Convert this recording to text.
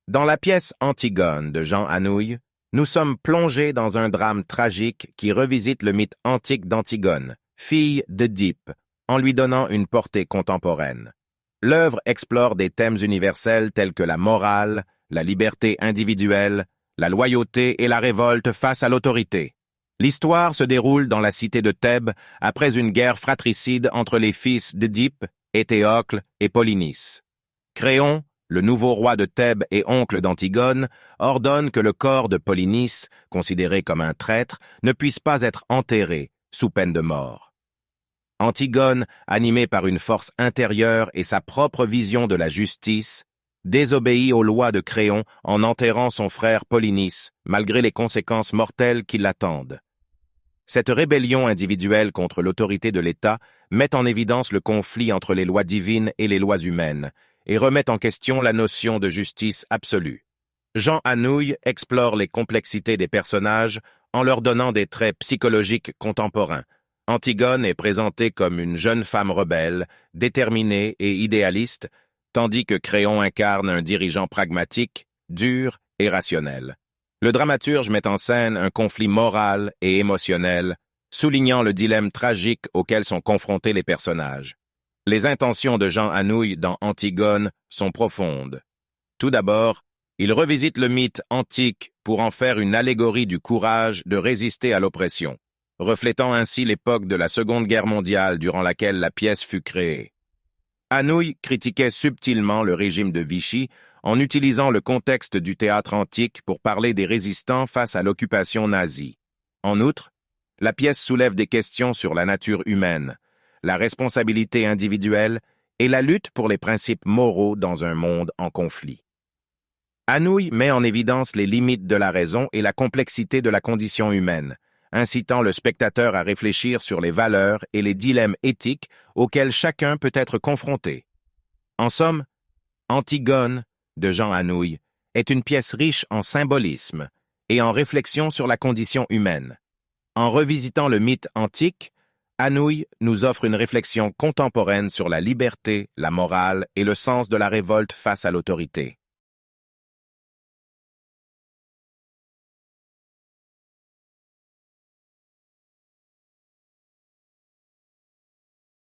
Dans la pièce Antigone de Jean Anouilh, nous sommes plongés dans un drame tragique qui revisite le mythe antique d'Antigone, fille d'Œdipe, en lui donnant une portée contemporaine. L'œuvre explore des thèmes universels tels que la morale, la liberté individuelle, la loyauté et la révolte face à l'autorité. L'histoire se déroule dans la cité de Thèbes après une guerre fratricide entre les fils d'Œdipe, Éthéocle et Polynice. Créon, le nouveau roi de Thèbes et oncle d'Antigone, ordonne que le corps de Polynice, considéré comme un traître, ne puisse pas être enterré, sous peine de mort. Antigone, animée par une force intérieure et sa propre vision de la justice, désobéit aux lois de Créon en enterrant son frère Polynice, malgré les conséquences mortelles qui l'attendent. Cette rébellion individuelle contre l'autorité de l'État met en évidence le conflit entre les lois divines et les lois humaines, et remet en question la notion de justice absolue. Jean Anouilh explore les complexités des personnages en leur donnant des traits psychologiques contemporains. Antigone est présentée comme une jeune femme rebelle, déterminée et idéaliste, tandis que Créon incarne un dirigeant pragmatique, dur et rationnel. Le dramaturge met en scène un conflit moral et émotionnel, soulignant le dilemme tragique auquel sont confrontés les personnages. Les intentions de Jean Anouilh dans Antigone sont profondes. Tout d'abord, il revisite le mythe antique pour en faire une allégorie du courage de résister à l'oppression, reflétant ainsi l'époque de la Seconde Guerre mondiale durant laquelle la pièce fut créée. Anouilh critiquait subtilement le régime de Vichy en utilisant le contexte du théâtre antique pour parler des résistants face à l'occupation nazie. En outre, la pièce soulève des questions sur la nature humaine, la responsabilité individuelle et la lutte pour les principes moraux dans un monde en conflit. Anouilh met en évidence les limites de la raison et la complexité de la condition humaine, incitant le spectateur à réfléchir sur les valeurs et les dilemmes éthiques auxquels chacun peut être confronté. En somme, Antigone, de Jean Anouilh, est une pièce riche en symbolisme et en réflexion sur la condition humaine. En revisitant le mythe antique, Anouilh nous offre une réflexion contemporaine sur la liberté, la morale et le sens de la révolte face à l'autorité.